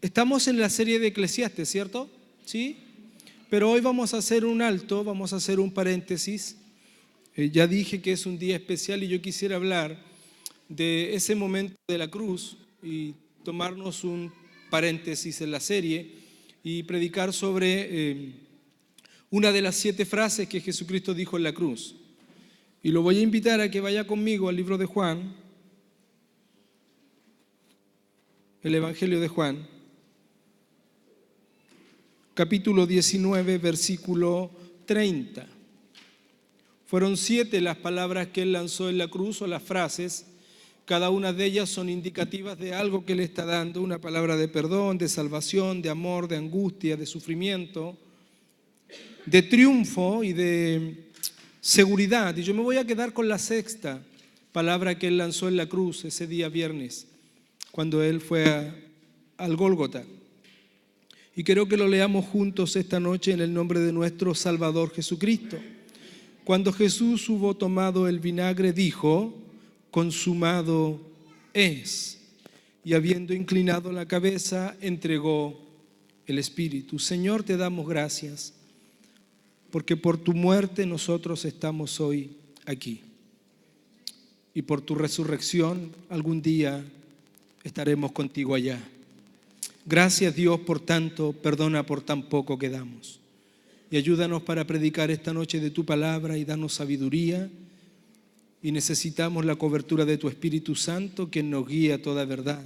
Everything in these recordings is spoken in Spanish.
Estamos en la serie de Eclesiastes, ¿cierto? ¿Sí? Pero hoy vamos a hacer un alto, vamos a hacer un paréntesis. Ya dije que es un día especial y yo quisiera hablar de ese momento de la cruz y tomarnos un paréntesis en la serie y predicar sobre una de las 7 frases que Jesucristo dijo en la cruz. Y lo voy a invitar a que vaya conmigo al libro de Juan, el Evangelio de Juan, capítulo 19, versículo 30. Fueron 7 las palabras que él lanzó en la cruz, o las frases. Cada una de ellas son indicativas de algo que él está dando, una palabra de perdón, de salvación, de amor, de angustia, de sufrimiento, de triunfo y de seguridad. Y yo me voy a quedar con la 6ª palabra que él lanzó en la cruz ese día viernes, cuando él fue al Gólgota. Y quiero que lo leamos juntos esta noche en el nombre de nuestro Salvador Jesucristo. Cuando Jesús hubo tomado el vinagre, dijo: consumado es. Y habiendo inclinado la cabeza, entregó el Espíritu. Señor, te damos gracias, porque por tu muerte nosotros estamos hoy aquí. Y por tu resurrección algún día estaremos contigo allá. Gracias, Dios, por tanto, perdona por tan poco que damos. Y ayúdanos para predicar esta noche de tu palabra y danos sabiduría. Y necesitamos la cobertura de tu Espíritu Santo, que nos guía a toda verdad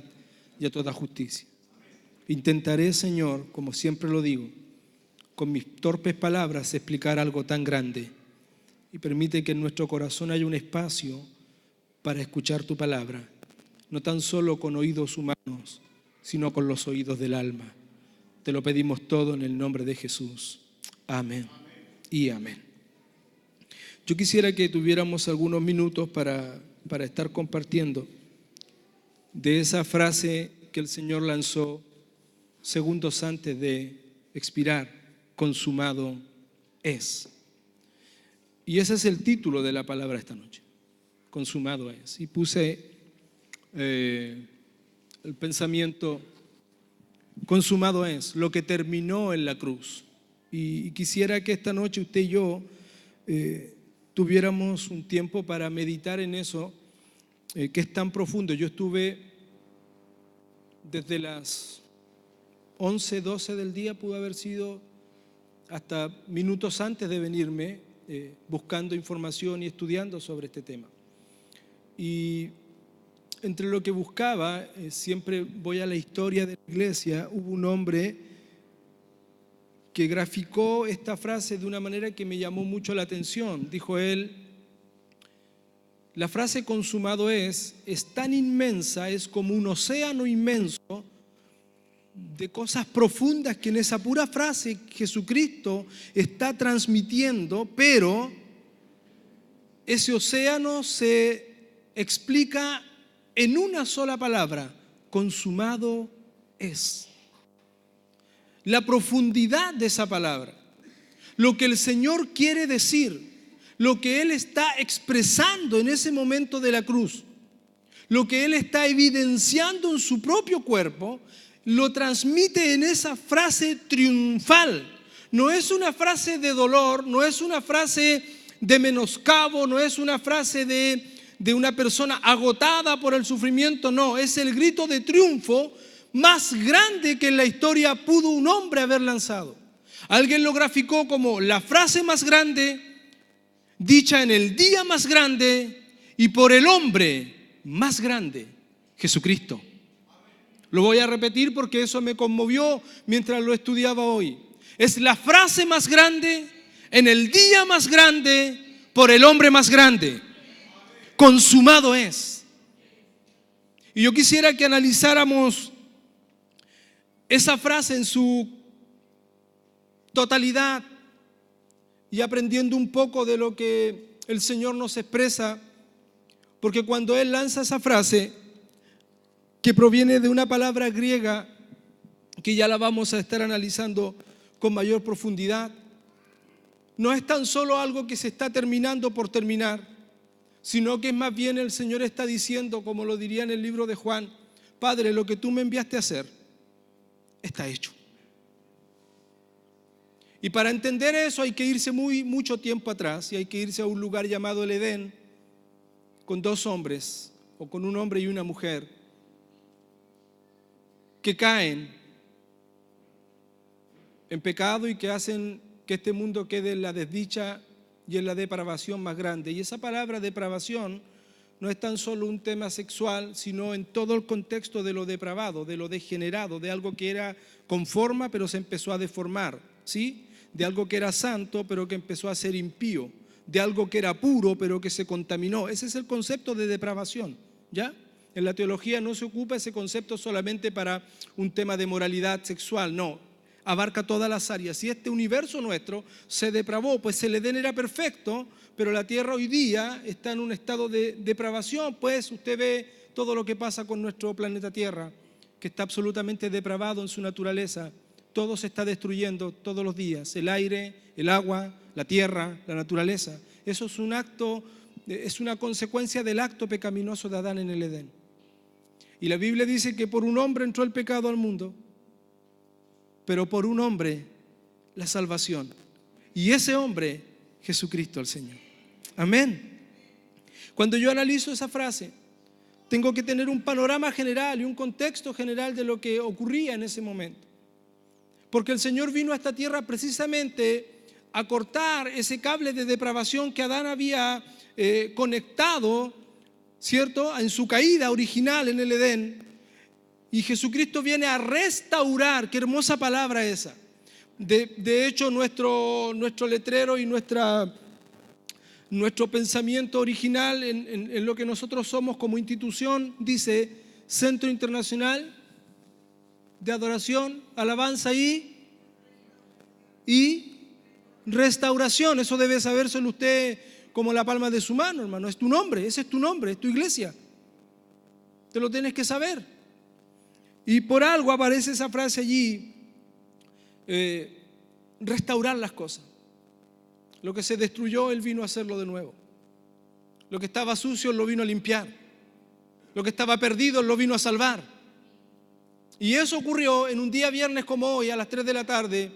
y a toda justicia. Intentaré, Señor, como siempre lo digo, con mis torpes palabras explicar algo tan grande. Y permite que en nuestro corazón haya un espacio para escuchar tu palabra, no tan solo con oídos humanos, sino con los oídos del alma. Te lo pedimos todo en el nombre de Jesús. Amén y amén. Yo quisiera que tuviéramos algunos minutos para estar compartiendo de esa frase que el Señor lanzó segundos antes de expirar: consumado es. Y ese es el título de la palabra esta noche: consumado es. Y puse el pensamiento: consumado es, lo que terminó en la cruz. Y quisiera que esta noche usted y yo tuviéramos un tiempo para meditar en eso, que es tan profundo. Yo estuve desde las 11, 12 del día, pudo haber sido hasta minutos antes de venirme, buscando información y estudiando sobre este tema. Y entre lo que buscaba, siempre voy a la historia de la iglesia. Hubo un hombre que graficó esta frase de una manera que me llamó mucho la atención. Dijo él: la frase consumado es tan inmensa, es como un océano inmenso de cosas profundas que en esa pura frase Jesucristo está transmitiendo, pero ese océano se explica en una sola palabra: consumado es. La profundidad de esa palabra, lo que el Señor quiere decir, lo que Él está expresando en ese momento de la cruz, lo que Él está evidenciando en su propio cuerpo, lo transmite en esa frase triunfal. No es una frase de dolor, no es una frase de menoscabo, no es una frase de una persona agotada por el sufrimiento, no, es el grito de triunfo más grande que en la historia pudo un hombre haber lanzado. Alguien lo graficó como la frase más grande, dicha en el día más grande y por el hombre más grande, Jesucristo. Lo voy a repetir porque eso me conmovió mientras lo estudiaba hoy. Es la frase más grande, en el día más grande, por el hombre más grande. Consumado es. Y yo quisiera que analizáramos esa frase en su totalidad y aprendiendo un poco de lo que el Señor nos expresa, porque cuando Él lanza esa frase, que proviene de una palabra griega que ya la vamos a estar analizando con mayor profundidad, no es tan solo algo que se está terminando por terminar, sino que es más bien el Señor está diciendo, como lo diría en el libro de Juan: Padre, lo que tú me enviaste a hacer, está hecho. Y para entender eso hay que irse mucho tiempo atrás, y hay que irse a un lugar llamado el Edén, con dos hombres, o con un hombre y una mujer, que caen en pecado y que hacen que este mundo quede en la desdicha y en la depravación más grande. Y esa palabra depravación no es tan solo un tema sexual, sino en todo el contexto de lo depravado, de lo degenerado, de algo que era con forma pero se empezó a deformar, ¿sí? De algo que era santo pero que empezó a ser impío, de algo que era puro pero que se contaminó. Ese es el concepto de depravación, ¿ya? En la teología no se ocupa ese concepto solamente para un tema de moralidad sexual, no, abarca todas las áreas. Si este universo nuestro se depravó, pues el Edén era perfecto, pero la tierra hoy día está en un estado de depravación, pues usted ve todo lo que pasa con nuestro planeta Tierra, que está absolutamente depravado en su naturaleza. Todo se está destruyendo todos los días, el aire, el agua, la tierra, la naturaleza. Eso es un acto, es una consecuencia del acto pecaminoso de Adán en el Edén. Y la Biblia dice que por un hombre entró el pecado al mundo, pero por un hombre la salvación. Y ese hombre, Jesucristo el Señor. Amén. Cuando yo analizo esa frase, tengo que tener un panorama general y un contexto general de lo que ocurría en ese momento. Porque el Señor vino a esta tierra precisamente a cortar ese cable de depravación que Adán había conectado, ¿cierto?, en su caída original en el Edén. Y Jesucristo viene a restaurar. Qué hermosa palabra esa. De hecho, nuestro letrero y nuestro pensamiento original en lo que nosotros somos como institución dice Centro Internacional de Adoración, Alabanza y Restauración. Eso debe sabérselo usted como la palma de su mano, hermano. Es tu nombre, ese es tu nombre, es tu iglesia. Te lo tienes que saber. Y por algo aparece esa frase allí, restaurar las cosas. Lo que se destruyó, Él vino a hacerlo de nuevo. Lo que estaba sucio, Él lo vino a limpiar. Lo que estaba perdido, Él lo vino a salvar. Y eso ocurrió en un día viernes como hoy, a las 3 de la tarde,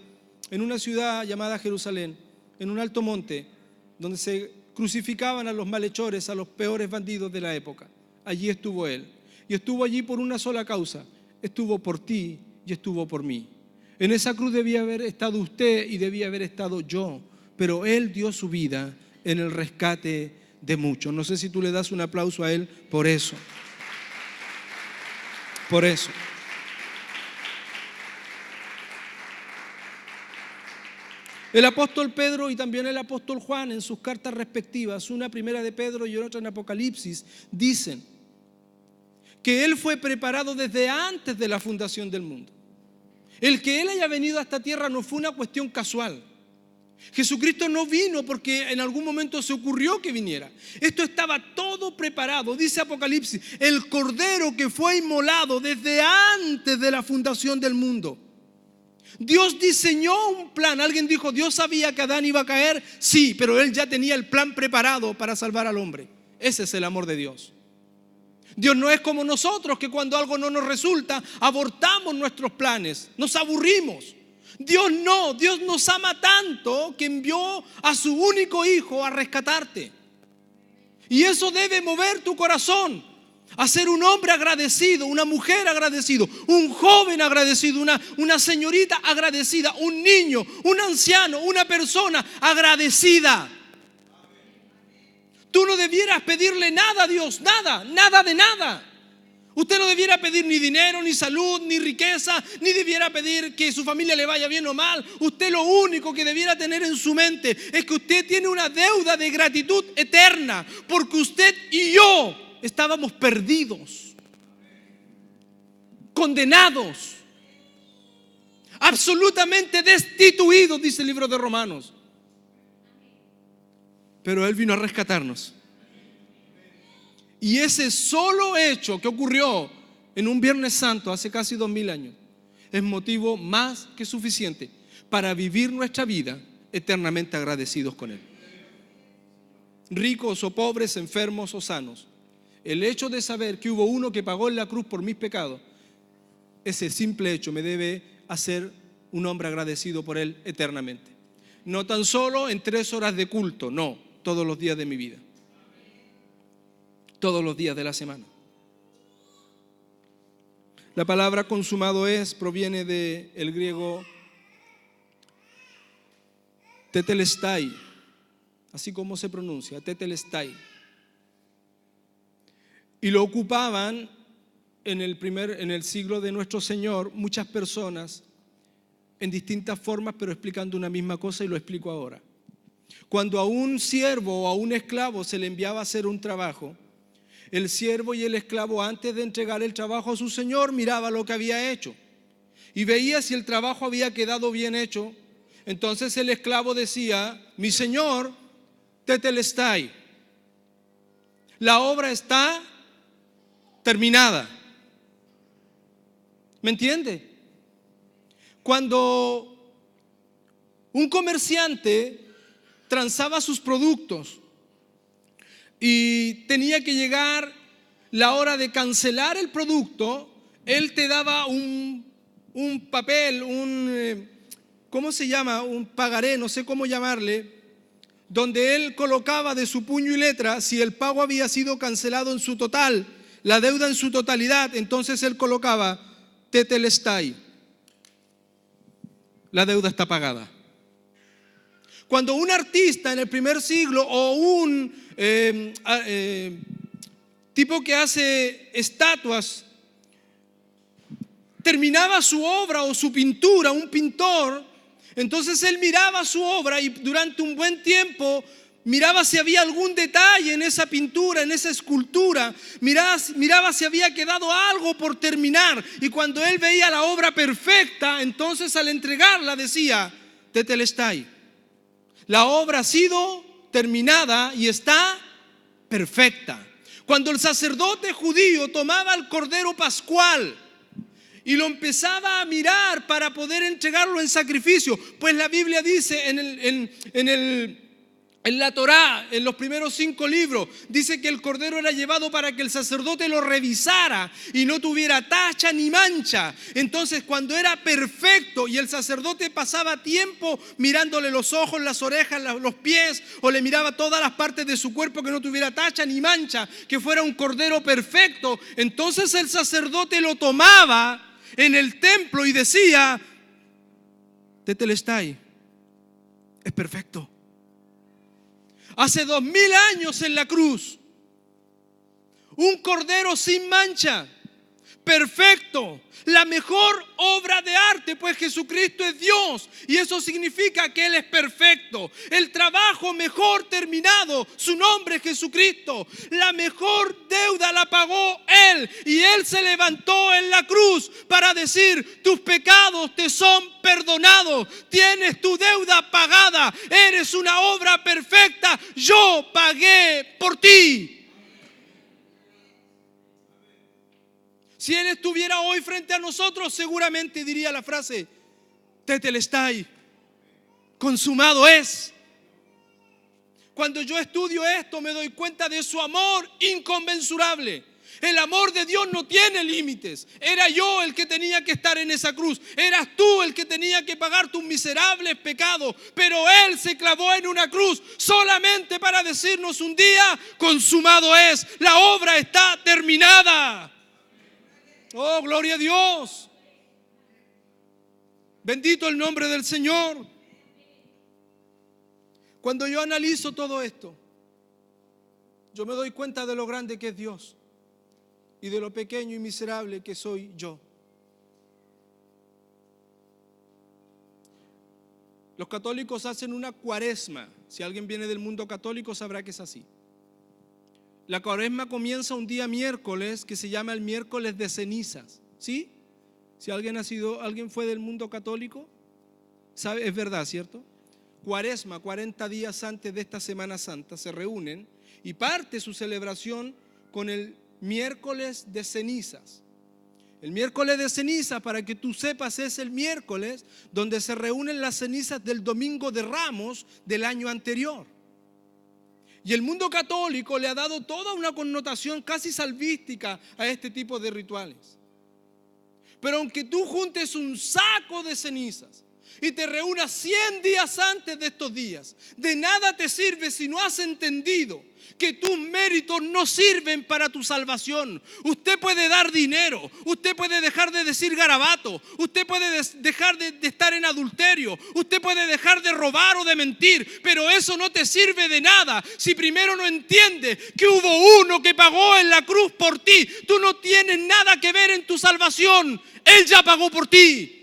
en una ciudad llamada Jerusalén, en un alto monte, donde se crucificaban a los malhechores, a los peores bandidos de la época. Allí estuvo Él. Y estuvo allí por una sola causa. Estuvo por ti y estuvo por mí. En esa cruz debía haber estado usted y debía haber estado yo, pero Él dio su vida en el rescate de muchos. No sé si tú le das un aplauso a Él por eso. Por eso. El apóstol Pedro y también el apóstol Juan en sus cartas respectivas, una primera de Pedro y otra en Apocalipsis, dicen que Él fue preparado desde antes de la fundación del mundo. El que Él haya venido a esta tierra no fue una cuestión casual. Jesucristo no vino porque en algún momento se ocurrió que viniera. Esto estaba todo preparado. Dice Apocalipsis, el cordero que fue inmolado desde antes de la fundación del mundo. Dios diseñó un plan. Alguien dijo, ¿Dios sabía que Adán iba a caer? Sí, pero Él ya tenía el plan preparado para salvar al hombre. Ese es el amor de Dios. Dios no es como nosotros, que cuando algo no nos resulta, abortamos nuestros planes, nos aburrimos. Dios no, Dios nos ama tanto que envió a su único hijo a rescatarte. Y eso debe mover tu corazón a ser un hombre agradecido, una mujer agradecido, un joven agradecido, una señorita agradecida, un niño, un anciano, una persona agradecida. Tú no debieras pedirle nada a Dios, nada de nada. Usted no debiera pedir ni dinero, ni salud, ni riqueza, ni debiera pedir que su familia le vaya bien o mal. Usted lo único que debiera tener en su mente es que usted tiene una deuda de gratitud eterna, porque usted y yo estábamos perdidos, condenados, absolutamente destituidos, dice el libro de Romanos. Pero Él vino a rescatarnos. Y ese solo hecho que ocurrió en un Viernes Santo hace casi 2000 años es motivo más que suficiente para vivir nuestra vida eternamente agradecidos con Él. Ricos o pobres, enfermos o sanos, el hecho de saber que hubo uno que pagó en la cruz por mis pecados, ese simple hecho me debe a ser un hombre agradecido por Él eternamente. No tan solo en 3 horas de culto, no, todos los días de mi vida. Todos los días de la semana. La palabra consumado es proviene del griego tetelestai, así como se pronuncia, tetelestai. Y lo ocupaban en el siglo de nuestro Señor muchas personas en distintas formas, pero explicando una misma cosa, y lo explico ahora. Cuando a un siervo o a un esclavo se le enviaba a hacer un trabajo, el siervo y el esclavo, antes de entregar el trabajo a su señor, miraba lo que había hecho y veía si el trabajo había quedado bien hecho. Entonces el esclavo decía: mi señor, tetelestai, la obra está terminada. ¿Me entiende? Cuando un comerciante transaba sus productos y tenía que llegar la hora de cancelar el producto, él te daba un papel, ¿cómo se llama? Un pagaré, no sé cómo llamarle, donde él colocaba de su puño y letra si el pago había sido cancelado en su total, la deuda en su totalidad. Entonces él colocaba tetelestai, la deuda está pagada. Cuando un artista en el primer siglo o un tipo que hace estatuas terminaba su obra o su pintura, un pintor, entonces él miraba su obra y durante un buen tiempo miraba si había algún detalle en esa pintura, en esa escultura, miraba si había quedado algo por terminar, y cuando él veía la obra perfecta, entonces al entregarla decía: tetelestai, la obra ha sido terminada y está perfecta. Cuando el sacerdote judío tomaba el cordero pascual y lo empezaba a mirar para poder entregarlo en sacrificio, pues la Biblia dice en la Torá, en los primeros 5 libros, dice que el cordero era llevado para que el sacerdote lo revisara y no tuviera tacha ni mancha. Entonces, cuando era perfecto y el sacerdote pasaba tiempo mirándole los ojos, las orejas, los pies, o le miraba todas las partes de su cuerpo que no tuviera tacha ni mancha, que fuera un cordero perfecto, entonces el sacerdote lo tomaba en el templo y decía: tetelestai, es perfecto. Hace 2000 años en la cruz, un cordero sin mancha, perfecto, la mejor obra de arte, pues Jesucristo es Dios y eso significa que Él es perfecto. El trabajo mejor terminado, su nombre es Jesucristo. La mejor deuda la pagó Él y Él se levantó en la cruz para decir: tus pecados te son perdonados, tienes tu deuda pagada, eres una obra perfecta, yo pagué por ti. Si Él estuviera hoy frente a nosotros, seguramente diría la frase: tetelestai, consumado es. Cuando yo estudio esto, me doy cuenta de su amor inconmensurable. El amor de Dios no tiene límites. Era yo el que tenía que estar en esa cruz. Eras tú el que tenía que pagar tus miserables pecados. Pero Él se clavó en una cruz solamente para decirnos un día: consumado es. La obra está terminada. Oh, gloria a Dios. Bendito el nombre del Señor. Cuando yo analizo todo esto, yo me doy cuenta de lo grande que es Dios y de lo pequeño y miserable que soy yo. Los católicos hacen una cuaresma. Si alguien viene del mundo católico sabrá que es así. La cuaresma comienza un día miércoles que se llama el miércoles de cenizas. ¿Sí? Si alguien fue del mundo católico, sabe, es verdad, ¿cierto? Cuaresma, 40 días antes de esta Semana Santa, se reúnen y parte su celebración con el miércoles de cenizas. El miércoles de ceniza, para que tú sepas, es el miércoles donde se reúnen las cenizas del domingo de Ramos del año anterior. Y el mundo católico le ha dado toda una connotación casi salvística a este tipo de rituales. Pero aunque tú juntes un saco de cenizas y te reúnas 100 días antes de estos días, de nada te sirve si no has entendido que tus méritos no sirven para tu salvación. Usted puede dar dinero, usted puede dejar de decir garabato, usted puede dejar de estar en adulterio, usted puede dejar de robar o de mentir, pero eso no te sirve de nada si primero no entiendes que hubo uno que pagó en la cruz por ti. Tú no tienes nada que ver en tu salvación, Él ya pagó por ti.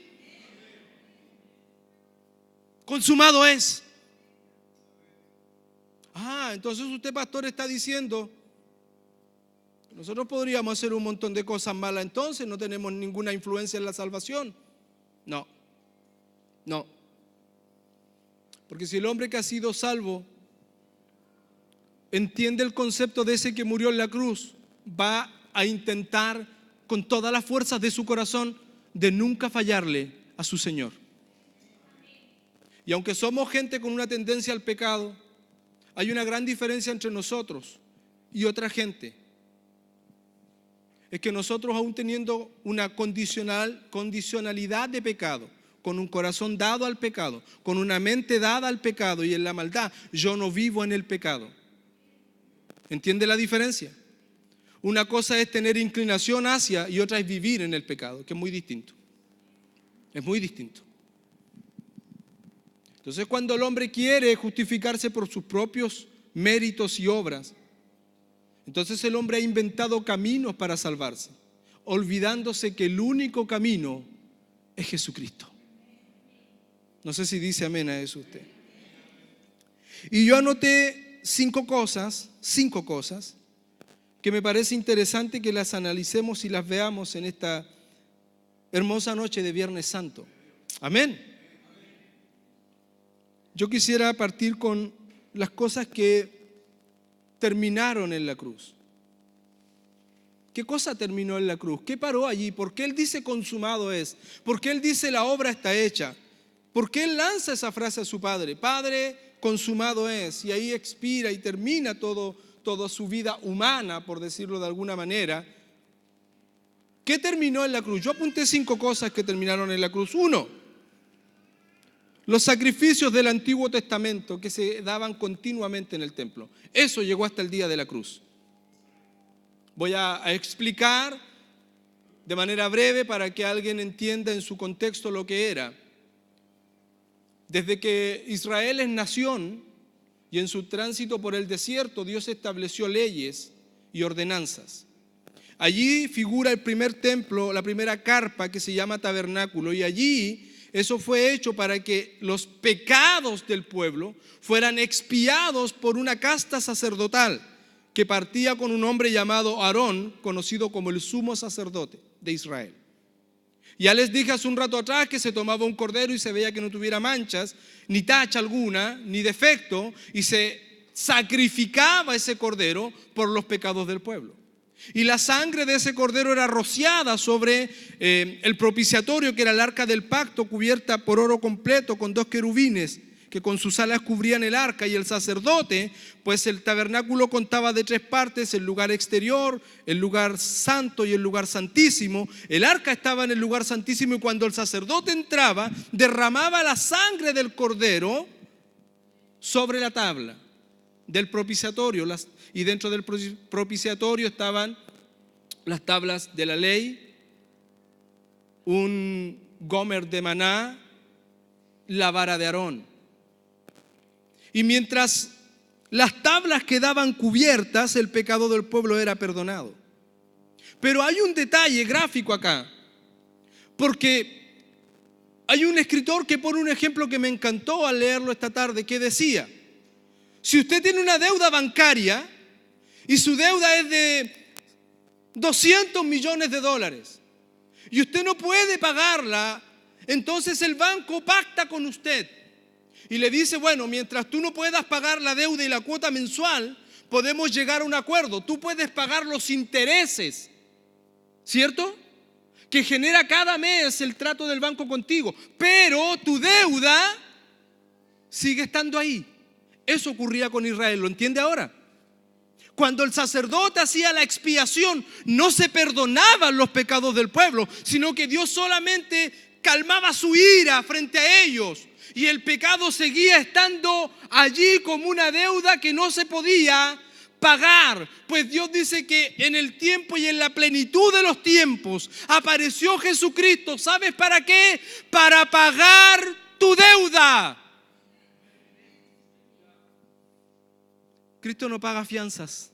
Consumado es. Entonces usted, pastor, está diciendo, nosotros podríamos hacer un montón de cosas malas, entonces no tenemos ninguna influencia en la salvación. No. Porque si el hombre que ha sido salvo entiende el concepto de ese que murió en la cruz, va a intentar con todas las fuerzas de su corazón de nunca fallarle a su Señor. Y aunque somos gente con una tendencia al pecado, hay una gran diferencia entre nosotros y otra gente. Es que nosotros, aún teniendo una condicionalidad de pecado, con un corazón dado al pecado, con una mente dada al pecado y en la maldad, yo no vivo en el pecado. ¿Entiende la diferencia? Una cosa es tener inclinación hacia y otra es vivir en el pecado, que es muy distinto. Es muy distinto. Entonces, cuando el hombre quiere justificarse por sus propios méritos y obras, entonces el hombre ha inventado caminos para salvarse, olvidándose que el único camino es Jesucristo. No sé si dice amén a eso usted. Y yo anoté cinco cosas que me parece interesante que las analicemos y las veamos en esta hermosa noche de Viernes Santo. Amén. Yo quisiera partir con las cosas que terminaron en la cruz. ¿Qué cosa terminó en la cruz? ¿Qué paró allí? ¿Por qué Él dice consumado es? ¿Por qué Él dice la obra está hecha? ¿Por qué Él lanza esa frase a su Padre? Padre, consumado es. Y ahí expira y termina toda su vida humana, por decirlo de alguna manera. ¿Qué terminó en la cruz? Yo apunté 5 cosas que terminaron en la cruz. 1. Los sacrificios del Antiguo Testamento que se daban continuamente en el templo. Eso llegó hasta el día de la cruz. Voy a explicar de manera breve para que alguien entienda en su contexto lo que era. Desde que Israel es nación y en su tránsito por el desierto, Dios estableció leyes y ordenanzas. Allí figura el primer templo, la primera carpa que se llama tabernáculo, y allí eso fue hecho para que los pecados del pueblo fueran expiados por una casta sacerdotal que partía con un hombre llamado Aarón, conocido como el sumo sacerdote de Israel. Ya les dije hace un rato atrás que se tomaba un cordero y se veía que no tuviera manchas, ni tacha alguna, ni defecto, y se sacrificaba ese cordero por los pecados del pueblo. Y la sangre de ese cordero era rociada sobre el propiciatorio, que era el arca del pacto, cubierta por oro completo, con 2 querubines que con sus alas cubrían el arca. Y el sacerdote, pues el tabernáculo contaba de 3 partes: el lugar exterior, el lugar santo y el lugar santísimo. El arca estaba en el lugar santísimo, y cuando el sacerdote entraba, derramaba la sangre del cordero sobre la tabla del propiciatorio. Y dentro del propiciatorio estaban las tablas de la ley, un gomer de maná, la vara de Aarón. Y mientras las tablas quedaban cubiertas, el pecado del pueblo era perdonado. Pero hay un detalle gráfico acá, porque hay un escritor que pone un ejemplo que me encantó al leerlo esta tarde, que decía: si usted tiene una deuda bancaria y su deuda es de $200 millones y usted no puede pagarla, entonces el banco pacta con usted y le dice: bueno, mientras tú no puedas pagar la deuda y la cuota mensual, podemos llegar a un acuerdo. Tú puedes pagar los intereses, ¿cierto?, que genera cada mes el trato del banco contigo, pero tu deuda sigue estando ahí. Eso ocurría con Israel, ¿lo entiende ahora? Cuando el sacerdote hacía la expiación, no se perdonaban los pecados del pueblo, sino que Dios solamente calmaba su ira frente a ellos. Y el pecado seguía estando allí como una deuda que no se podía pagar. Pues Dios dice que en el tiempo y en la plenitud de los tiempos apareció Jesucristo. ¿Sabes para qué? Para pagar tu deuda. Cristo no paga fianzas.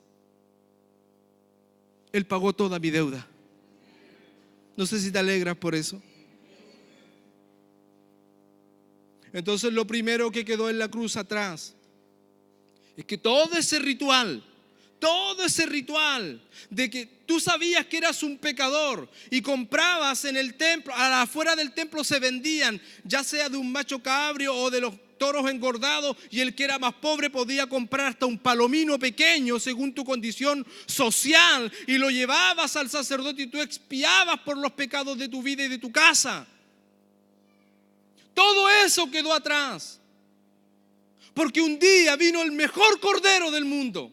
Él pagó toda mi deuda. No sé si te alegras por eso. Entonces lo primero que quedó en la cruz atrás es que todo ese ritual de que tú sabías que eras un pecador y comprabas en el templo, afuera del templo se vendían, ya sea de un macho cabrio o de los toros engordados, y el que era más pobre podía comprar hasta un palomino pequeño según tu condición social, y lo llevabas al sacerdote y tú expiabas por los pecados de tu vida y de tu casa. Todo eso quedó atrás, porque un día vino el mejor cordero del mundo.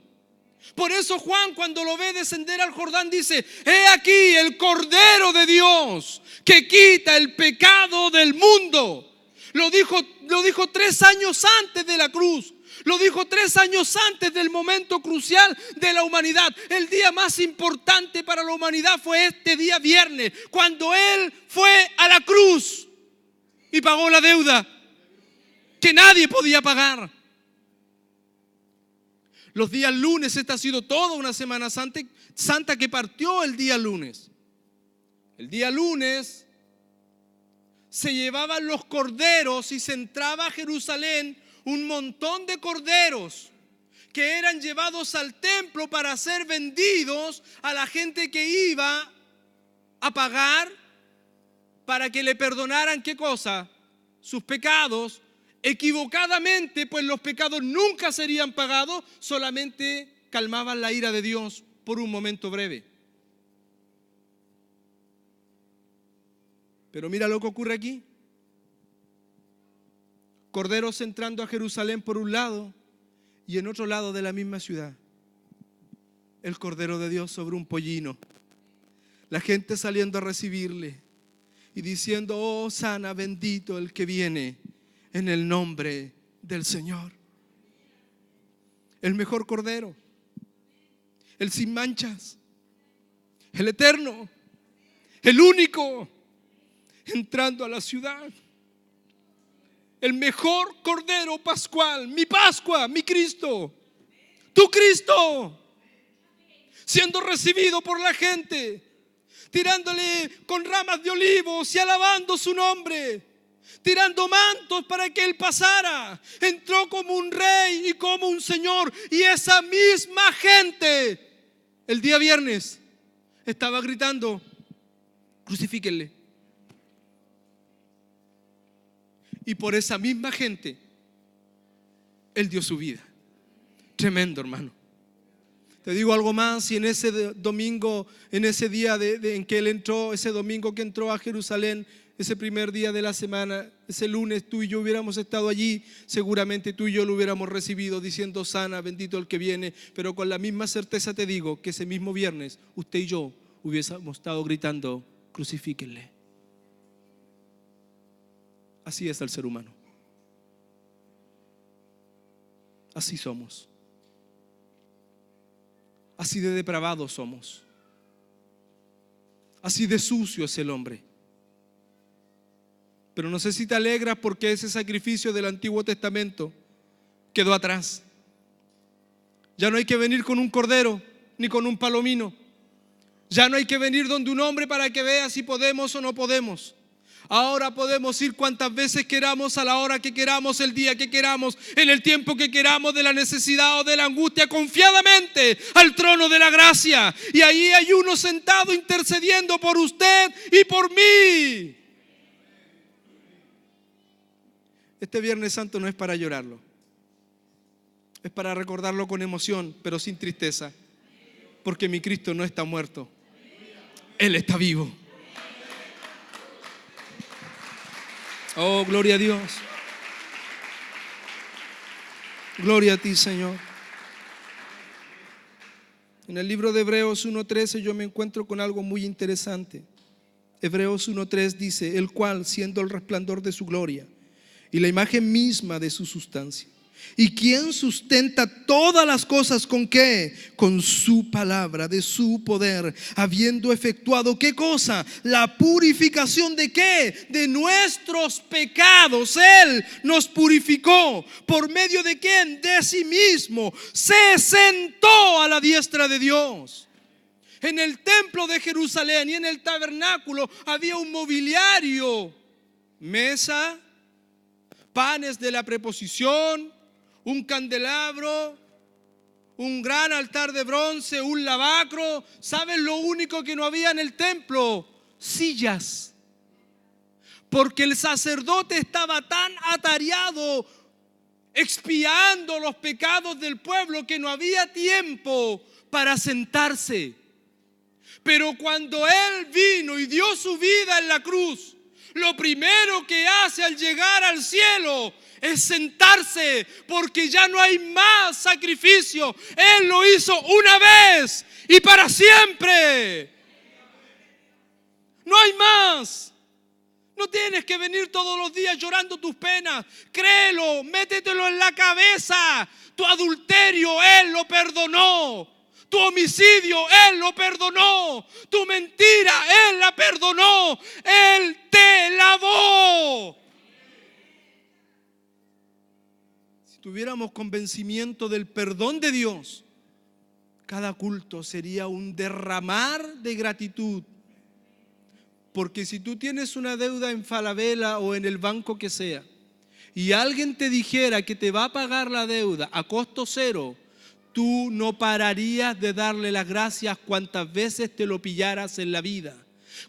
Por eso Juan, cuando lo ve descender al Jordán, dice: he aquí el Cordero de Dios que quita el pecado del mundo. Lo dijo 3 años antes de la cruz. Lo dijo 3 años antes del momento crucial de la humanidad. El día más importante para la humanidad fue este día viernes, cuando Él fue a la cruz y pagó la deuda que nadie podía pagar. Los días lunes, esta ha sido toda una Semana Santa que partió el día lunes. El día lunes se llevaban los corderos y se entraba a Jerusalén un montón de corderos que eran llevados al templo para ser vendidos a la gente que iba a pagar para que le perdonaran, ¿qué cosa? Sus pecados, equivocadamente, pues los pecados nunca serían pagados, solamente calmaban la ira de Dios por un momento breve. Pero mira lo que ocurre aquí. Corderos entrando a Jerusalén por un lado y en otro lado de la misma ciudad el Cordero de Dios sobre un pollino. La gente saliendo a recibirle y diciendo: oh, sana, bendito el que viene en el nombre del Señor. El mejor Cordero, el sin manchas, el eterno, el único, entrando a la ciudad. El mejor Cordero pascual, mi Pascua, mi Cristo, tu Cristo, siendo recibido por la gente, tirándole con ramas de olivos y alabando su nombre, tirando mantos para que Él pasara. Entró como un rey y como un señor. Y esa misma gente el día viernes estaba gritando: crucifíquenle. Y por esa misma gente Él dio su vida. Tremendo, hermano. Te digo algo más, y en ese domingo, en ese día en que Él entró, ese domingo que entró a Jerusalén, ese primer día de la semana, ese lunes, tú y yo hubiéramos estado allí, seguramente tú y yo lo hubiéramos recibido diciendo: sana, bendito el que viene. Pero con la misma certeza te digo que ese mismo viernes usted y yo hubiésemos estado gritando: crucifíquenle. Así es el ser humano. Así somos. Así de depravados somos. Así de sucio es el hombre. Pero no sé si te alegras porque ese sacrificio del Antiguo Testamento quedó atrás. Ya no hay que venir con un cordero ni con un palomino. Ya no hay que venir donde un hombre para que vea si podemos o no podemos. Ahora podemos ir cuantas veces queramos, a la hora que queramos, el día que queramos, en el tiempo que queramos, de la necesidad o de la angustia, confiadamente al trono de la gracia. Y ahí hay uno sentado intercediendo por usted y por mí. Este Viernes Santo no es para llorarlo, es para recordarlo con emoción, pero sin tristeza, porque mi Cristo no está muerto, Él está vivo. Oh, gloria a Dios. Gloria a ti, Señor. En el libro de Hebreos 1:13 yo me encuentro con algo muy interesante. Hebreos 1:3 dice: el cual, siendo el resplandor de su gloria y la imagen misma de su sustancia, y quien sustenta todas las cosas, ¿con qué? Con su palabra, de su poder, habiendo efectuado, ¿qué cosa? La purificación ¿de qué? De nuestros pecados. Él nos purificó. ¿Por medio de quién? De sí mismo. Se sentó a la diestra de Dios. En el templo de Jerusalén y en el tabernáculo había un mobiliario: mesa, panes de la preposición, un candelabro, un gran altar de bronce, un lavacro. ¿Saben lo único que no había en el templo? Sillas. Porque el sacerdote estaba tan atareado expiando los pecados del pueblo que no había tiempo para sentarse. Pero cuando Él vino y dio su vida en la cruz, lo primero que hace al llegar al cielo es sentarse, porque ya no hay más sacrificio. Él lo hizo una vez y para siempre. No hay más. No tienes que venir todos los días llorando tus penas. Créelo, métetelo en la cabeza. Tu adulterio, Él lo perdonó. Tu homicidio, Él lo perdonó. Tu mentira, Él la perdonó. Él te lavó. Si tuviéramos convencimiento del perdón de Dios, cada culto sería un derramar de gratitud. Porque si tú tienes una deuda en Falabella o en el banco que sea, y alguien te dijera que te va a pagar la deuda a costo cero, tú no pararías de darle las gracias cuantas veces te lo pillaras en la vida.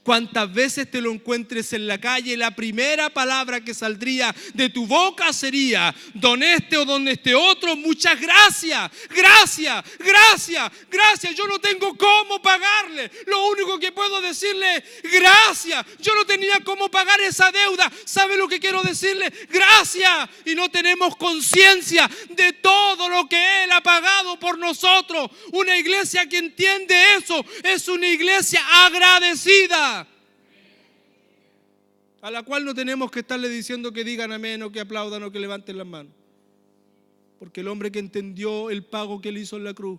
Cuantas veces te lo encuentres en la calle, la primera palabra que saldría de tu boca sería: don este o don este otro, muchas gracias, gracias, gracias, gracias. Yo no tengo cómo pagarle, lo único que puedo decirle: gracias. Yo no tenía cómo pagar esa deuda. ¿Sabe lo que quiero decirle? Gracias. Y no tenemos conciencia de todo lo que Él ha pagado por nosotros. Una iglesia que entiende eso es una iglesia agradecida, a la cual no tenemos que estarle diciendo que digan amén o que aplaudan o que levanten las manos. Porque el hombre que entendió el pago que Él hizo en la cruz,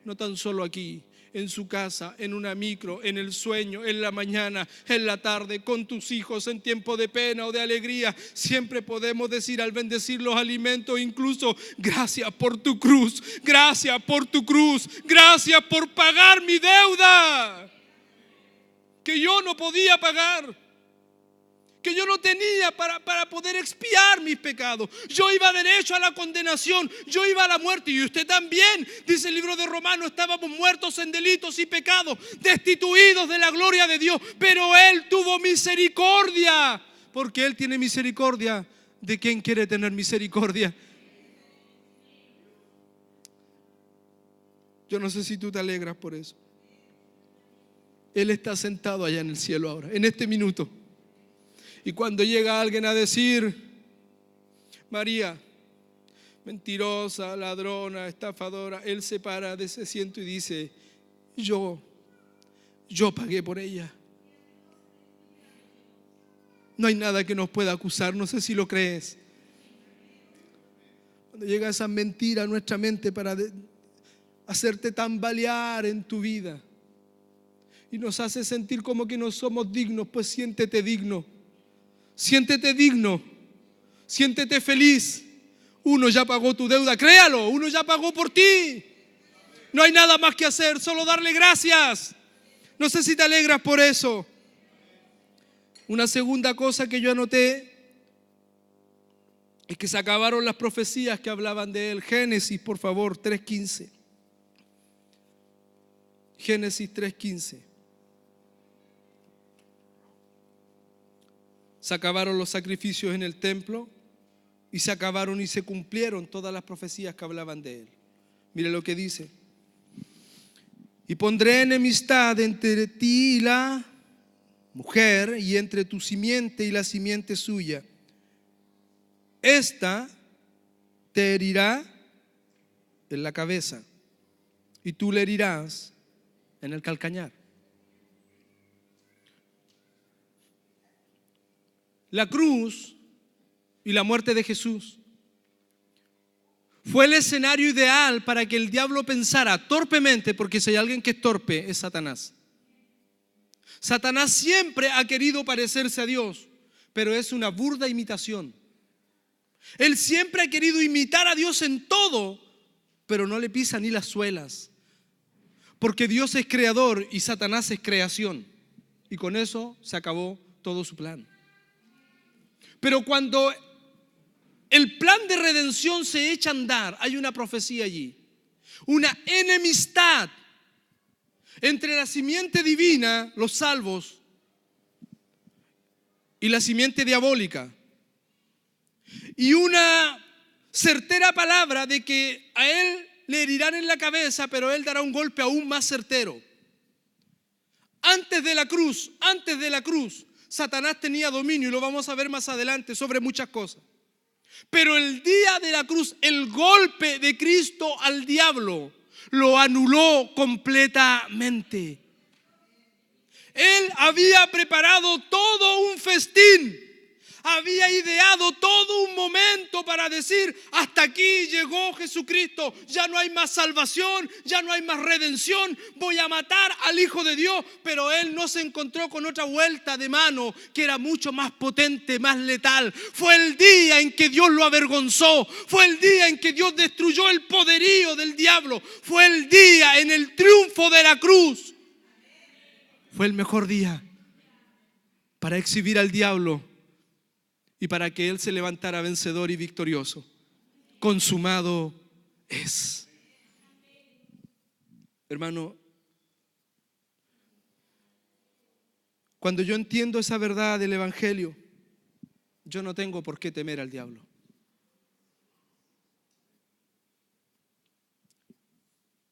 no tan solo aquí, en su casa, en una micro, en el sueño, en la mañana, en la tarde, con tus hijos, en tiempo de pena o de alegría, siempre podemos decir al bendecir los alimentos incluso: gracias por tu cruz, gracias por tu cruz, gracias por pagar mi deuda que yo no podía pagar, que yo no tenía para poder expiar mis pecados. Yo iba derecho a la condenación, yo iba a la muerte, y usted también. Dice el libro de Romanos: estábamos muertos en delitos y pecados, destituidos de la gloria de Dios, pero Él tuvo misericordia, porque Él tiene misericordia de quien quiere tener misericordia. Yo no sé si tú te alegras por eso. Él está sentado allá en el cielo ahora, en este minuto. Y cuando llega alguien a decir: María, mentirosa, ladrona, estafadora, Él se para de ese asiento y dice: yo pagué por ella. No hay nada que nos pueda acusar. No sé si lo crees. Cuando llega esa mentira a nuestra mente para hacerte tambalear en tu vida y nos hace sentir como que no somos dignos, pues siéntete digno. Siéntete digno, siéntete feliz. Uno ya pagó tu deuda, créalo, uno ya pagó por ti. No hay nada más que hacer, solo darle gracias. No sé si te alegras por eso. Una segunda cosa que yo anoté es que se acabaron las profecías que hablaban de Él. Génesis, por favor, 3:15. Génesis 3:15. Se acabaron los sacrificios en el templo y se acabaron y se cumplieron todas las profecías que hablaban de Él. Mire lo que dice: y pondré enemistad entre ti y la mujer, y entre tu simiente y la simiente suya. Esta te herirá en la cabeza y tú le herirás en el calcañar. La cruz y la muerte de Jesús fue el escenario ideal para que el diablo pensara torpemente, porque si hay alguien que es torpe es Satanás. Satanás siempre ha querido parecerse a Dios, pero es una burda imitación. Él siempre ha querido imitar a Dios en todo, pero no le pisa ni las suelas, porque Dios es creador y Satanás es creación, y con eso se acabó todo su plan. Pero cuando el plan de redención se echa a andar, hay una profecía allí, una enemistad entre la simiente divina, los salvos, y la simiente diabólica, y una certera palabra de que a él le herirán en la cabeza, pero él dará un golpe aún más certero. Antes de la cruz, Satanás tenía dominio, y lo vamos a ver más adelante, sobre muchas cosas. Pero el día de la cruz, el golpe de Cristo al diablo lo anuló completamente. Él había preparado todo un festín, había ideado todo un momento para decir: hasta aquí llegó Jesucristo, ya no hay más salvación, ya no hay más redención, voy a matar al Hijo de Dios. Pero él no se encontró con otra vuelta de mano que era mucho más potente, más letal. Fue el día en que Dios lo avergonzó, fue el día en que Dios destruyó el poderío del diablo, fue el día en el triunfo de la cruz. Fue el mejor día para exhibir al diablo y para que él se levantara vencedor y victorioso. Consumado es. Hermano, cuando yo entiendo esa verdad del Evangelio, yo no tengo por qué temer al diablo.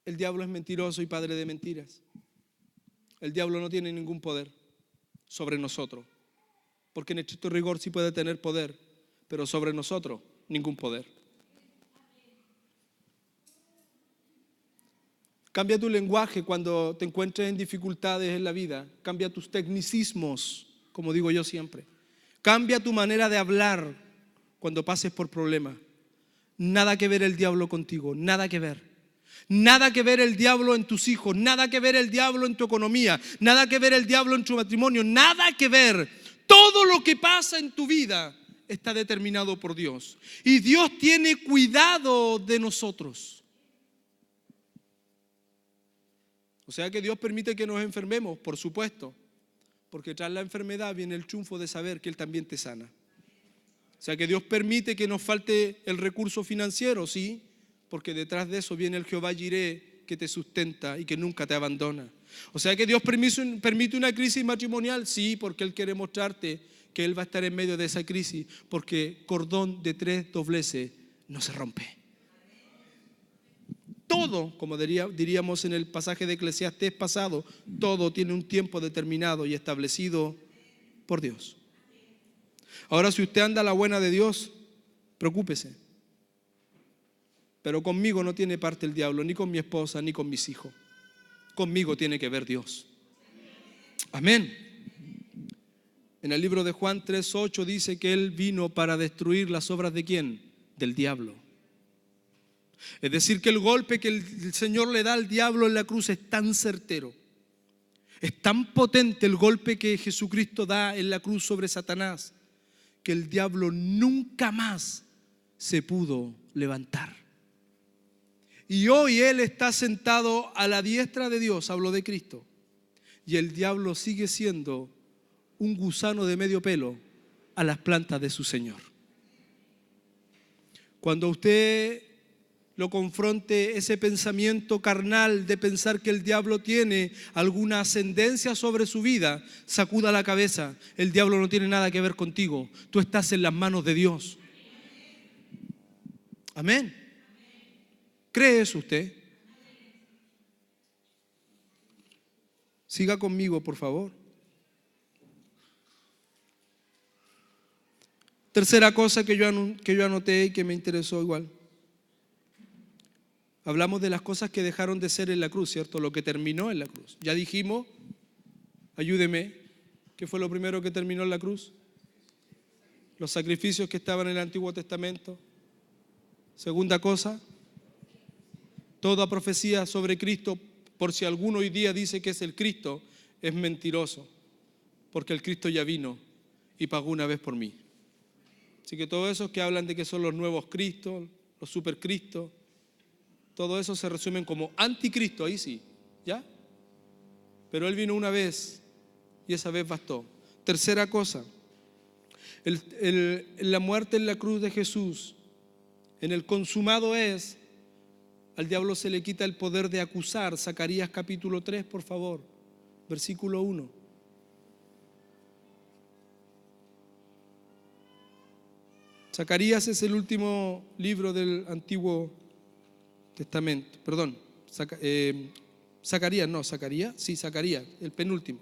El diablo es mentiroso y padre de mentiras. El diablo no tiene ningún poder sobre nosotros, porque en estricto rigor sí puede tener poder, pero sobre nosotros ningún poder. Cambia tu lenguaje cuando te encuentres en dificultades en la vida. Cambia tus tecnicismos, como digo yo siempre. Cambia tu manera de hablar cuando pases por problemas. Nada que ver el diablo contigo, nada que ver. Nada que ver el diablo en tus hijos, nada que ver el diablo en tu economía, nada que ver el diablo en tu matrimonio, nada que ver. Todo lo que pasa en tu vida está determinado por Dios. Y Dios tiene cuidado de nosotros. O sea que Dios permite que nos enfermemos, por supuesto, porque tras la enfermedad viene el triunfo de saber que Él también te sana. O sea que Dios permite que nos falte el recurso financiero, sí, porque detrás de eso viene el Jehová Jireh, que te sustenta y que nunca te abandona. O sea que Dios permite una crisis matrimonial, sí, porque Él quiere mostrarte que Él va a estar en medio de esa crisis, porque cordón de 3 dobleces no se rompe. Todo, como diríamos en el pasaje de Eclesiastés pasado, todo tiene un tiempo determinado y establecido por Dios. Ahora, si usted anda a la buena de Dios, preocúpese. Pero conmigo no tiene parte el diablo, ni con mi esposa, ni con mis hijos. Conmigo tiene que ver Dios. Amén. En el libro de Juan 3:8 dice que Él vino para destruir las obras ¿de quién? Del diablo. Es decir, que el golpe que el Señor le da al diablo en la cruz es tan certero, es tan potente el golpe que Jesucristo da en la cruz sobre Satanás, que el diablo nunca más se pudo levantar. Y hoy Él está sentado a la diestra de Dios, hablo de Cristo, y el diablo sigue siendo un gusano de medio pelo a las plantas de su Señor. Cuando usted lo confronte ese pensamiento carnal de pensar que el diablo tiene alguna ascendencia sobre su vida, sacuda la cabeza. El diablo no tiene nada que ver contigo. Tú estás en las manos de Dios. Amén. ¿Cree eso usted? Siga conmigo, por favor. Tercera cosa que yo anoté y que me interesó igual. Hablamos de las cosas que dejaron de ser en la cruz, ¿cierto? Lo que terminó en la cruz. Ya dijimos, ayúdeme, ¿qué fue lo primero que terminó en la cruz? Los sacrificios que estaban en el Antiguo Testamento. Segunda cosa, toda profecía sobre Cristo, por si alguno hoy día dice que es el Cristo, es mentiroso, porque el Cristo ya vino y pagó una vez por mí. Así que todos esos que hablan de que son los nuevos Cristos, los supercristos, todo eso se resumen como anticristo, ahí sí, ¿ya? Pero Él vino una vez y esa vez bastó. Tercera cosa, la muerte en la cruz de Jesús, en el consumado es, al diablo se le quita el poder de acusar. Zacarías capítulo 3, por favor, versículo 1. Zacarías es el último libro del Antiguo Testamento, perdón, Zacarías, el penúltimo.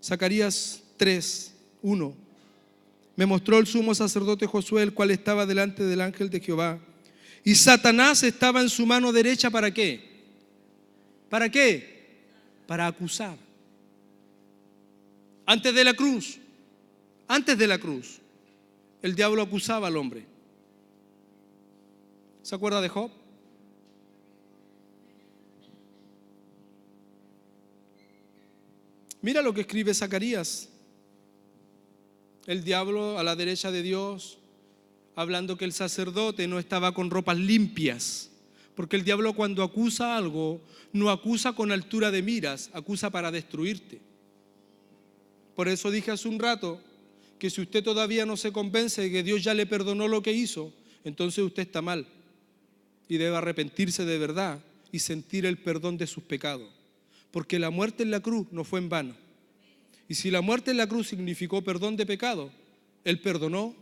Zacarías 3, 1. Me mostró el sumo sacerdote Josué, el cual estaba delante del ángel de Jehová. Y Satanás estaba en su mano derecha, ¿para qué? ¿Para qué? Para acusar. Antes de la cruz, el diablo acusaba al hombre. ¿Se acuerda de Job? Mira lo que escribe Zacarías. El diablo a la derecha de Dios, hablando que el sacerdote no estaba con ropas limpias. Porque el diablo cuando acusa algo, no acusa con altura de miras, acusa para destruirte. Por eso dije hace un rato que si usted todavía no se convence de que Dios ya le perdonó lo que hizo, entonces usted está mal y debe arrepentirse de verdad y sentir el perdón de sus pecados. Porque la muerte en la cruz no fue en vano. Y si la muerte en la cruz significó perdón de pecado, Él perdonó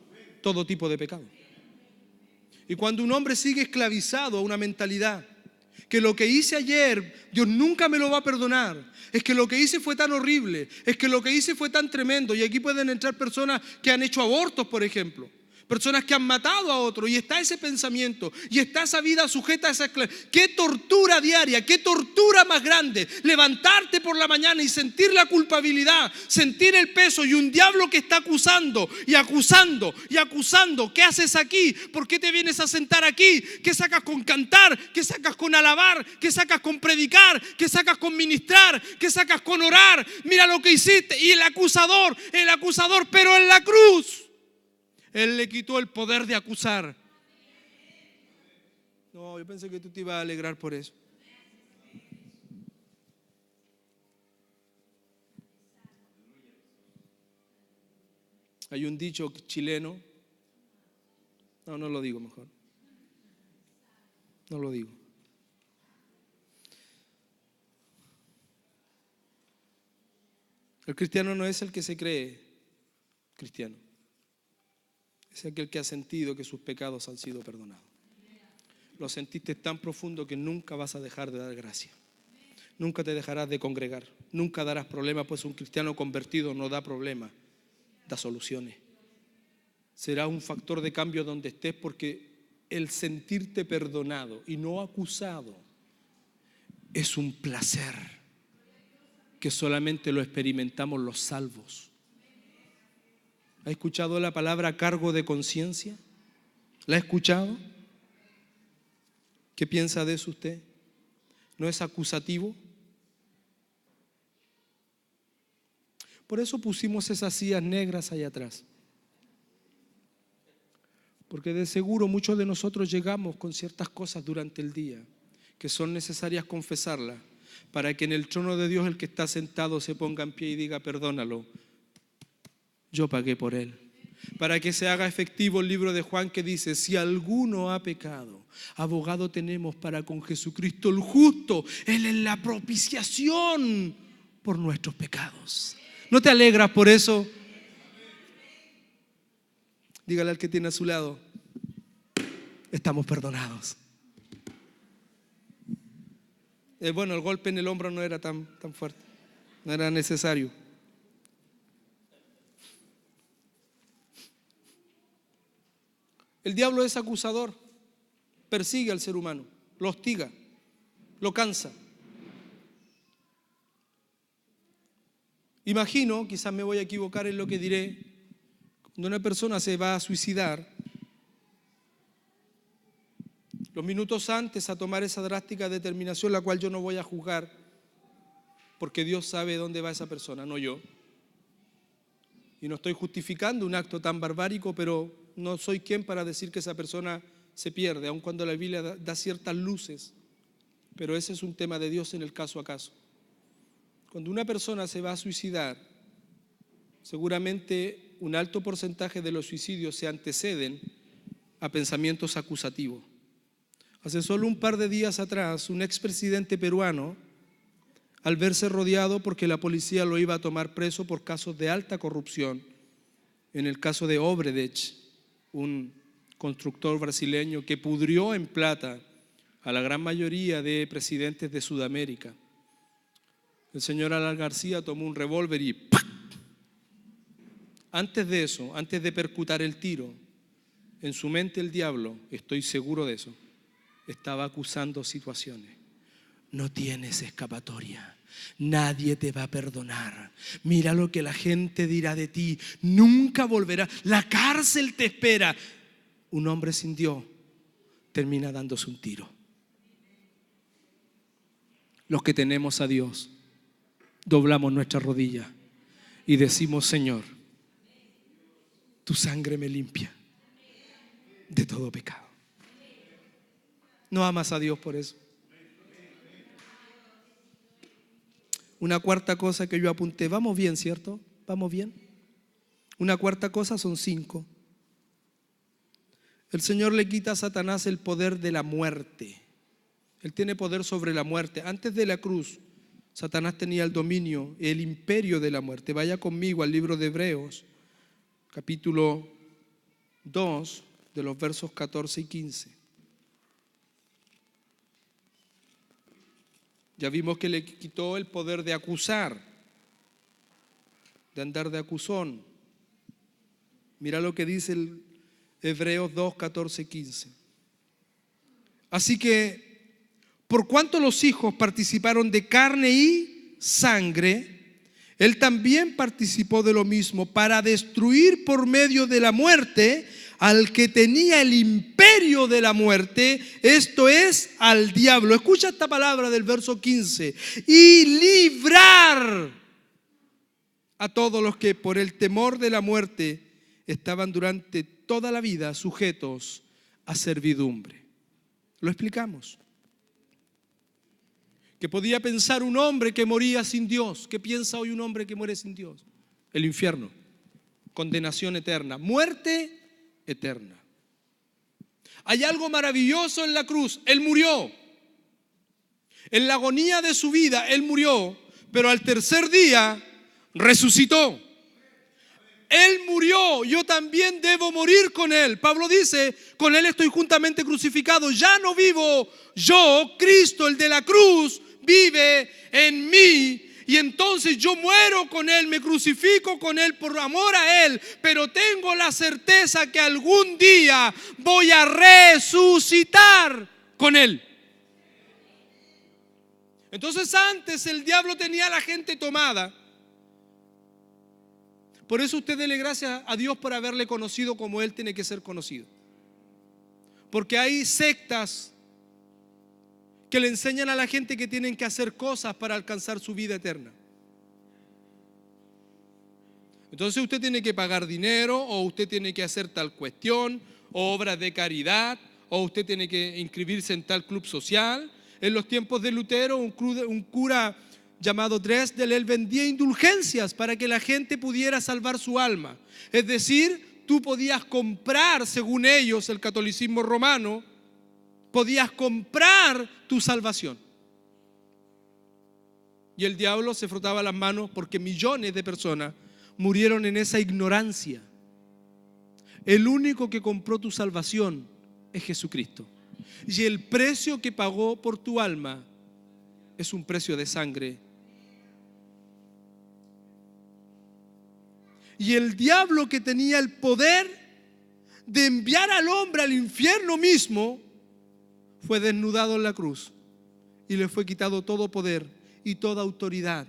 todo tipo de pecado. Y cuando un hombre sigue esclavizado a una mentalidad que lo que hice ayer Dios nunca me lo va a perdonar, es que lo que hice fue tan horrible, es que lo que hice fue tan tremendo, y aquí pueden entrar personas que han hecho abortos, por ejemplo, personas que han matado a otros, y está ese pensamiento, y está esa vida sujeta a esa esclavitud. Qué tortura diaria, qué tortura más grande, levantarte por la mañana y sentir la culpabilidad, sentir el peso, y un diablo que está acusando y acusando y acusando. ¿Qué haces aquí? ¿Por qué te vienes a sentar aquí? ¿Qué sacas con cantar? ¿Qué sacas con alabar? ¿Qué sacas con predicar? ¿Qué sacas con ministrar? ¿Qué sacas con orar? Mira lo que hiciste. Y el acusador, pero en la cruz Él le quitó el poder de acusar. No, yo pensé que tú te ibas a alegrar por eso. Hay un dicho chileno. No lo digo mejor. No lo digo. El cristiano no es el que se cree cristiano. Es aquel que ha sentido que sus pecados han sido perdonados. Lo sentiste tan profundo que nunca vas a dejar de dar gracia. Nunca te dejarás de congregar. Nunca darás problemas, pues un cristiano convertido no da problemas, da soluciones. Será un factor de cambio donde estés, porque el sentirte perdonado y no acusado es un placer que solamente lo experimentamos los salvos. ¿Ha escuchado la palabra cargo de conciencia? ¿La ha escuchado? ¿Qué piensa de eso usted? ¿No es acusativo? Por eso pusimos esas sillas negras allá atrás. Porque de seguro muchos de nosotros llegamos con ciertas cosas durante el día que son necesarias confesarlas, para que en el trono de Dios el que está sentado se ponga en pie y diga: perdónalo, yo pagué por él. Para que se haga efectivo el libro de Juan, que dice: si alguno ha pecado, abogado tenemos para con Jesucristo el justo. Él es la propiciación por nuestros pecados. ¿No te alegras por eso? Dígale al que tiene a su lado: estamos perdonados. Bueno, el golpe en el hombro no era tan fuerte, no era necesario. El diablo es acusador, persigue al ser humano, lo hostiga, lo cansa. Imagino, quizás me voy a equivocar en lo que diré, cuando una persona se va a suicidar, los minutos antes a tomar esa drástica determinación, la cual yo no voy a juzgar, porque Dios sabe dónde va esa persona, no yo. Y no estoy justificando un acto tan barbárico, pero no soy quien para decir que esa persona se pierde, aun cuando la Biblia da ciertas luces. Pero ese es un tema de Dios en el caso a caso. Cuando una persona se va a suicidar, seguramente un alto porcentaje de los suicidios se anteceden a pensamientos acusativos. Hace solo un par de días atrás, un expresidente peruano, al verse rodeado porque la policía lo iba a tomar preso por casos de alta corrupción, en el caso de Odebrecht, un constructor brasileño que pudrió en plata a la gran mayoría de presidentes de Sudamérica, el señor Alan García tomó un revólver y ¡pac! Antes de eso, antes de percutar el tiro, en su mente el diablo, estoy seguro de eso, estaba acusando situaciones. No tienes escapatoria, nadie te va a perdonar. Mira lo que la gente dirá de ti, nunca volverá, la cárcel te espera. Un hombre sin Dios termina dándose un tiro. Los que tenemos a Dios, doblamos nuestras rodillas y decimos: Señor, tu sangre me limpia de todo pecado. ¿No amas a Dios por eso? Una cuarta cosa que yo apunté. Vamos bien, ¿cierto? ¿Vamos bien? Una cuarta cosa, son 5. El Señor le quita a Satanás el poder de la muerte. Él tiene poder sobre la muerte. Antes de la cruz, Satanás tenía el dominio, el imperio de la muerte. Vaya conmigo al libro de Hebreos, capítulo 2, de los versos 14 y 15. Ya vimos que le quitó el poder de acusar, de andar de acusón. Mira lo que dice el Hebreos 2, 14 y 15. Así que, por cuanto los hijos participaron de carne y sangre, Él también participó de lo mismo para destruir por medio de la muerte al que tenía el imperio de la muerte, esto es, al diablo. Escucha esta palabra del verso 15. Y librar a todos los que por el temor de la muerte estaban durante toda la vida sujetos a servidumbre. Lo explicamos. ¿Qué podía pensar un hombre que moría sin Dios? ¿Qué piensa hoy un hombre que muere sin Dios? El infierno, condenación eterna, muerte eterna. Hay algo maravilloso en la cruz. Él murió. En la agonía de su vida, Él murió, pero al tercer día resucitó. Él murió, yo también debo morir con Él. Pablo dice: con Él estoy juntamente crucificado. Ya no vivo yo, Cristo, el de la cruz, vive en mí. Y entonces yo muero con Él, me crucifico con Él por amor a Él, pero tengo la certeza que algún día voy a resucitar con Él. Entonces antes el diablo tenía a la gente tomada. Por eso usted dele gracias a Dios por haberle conocido como Él tiene que ser conocido. Porque hay sectas que le enseñan a la gente que tienen que hacer cosas para alcanzar su vida eterna. Entonces usted tiene que pagar dinero, o usted tiene que hacer tal cuestión, o obras de caridad, o usted tiene que inscribirse en tal club social. En los tiempos de Lutero, un cura llamado Dresdel, él vendía indulgencias para que la gente pudiera salvar su alma. Es decir, tú podías comprar, según ellos, el catolicismo romano, podías comprar tu salvación. Y el diablo se frotaba las manos porque millones de personas murieron en esa ignorancia. El único que compró tu salvación es Jesucristo. Y el precio que pagó por tu alma es un precio de sangre. Y el diablo, que tenía el poder de enviar al hombre al infierno mismo, fue desnudado en la cruz y le fue quitado todo poder y toda autoridad.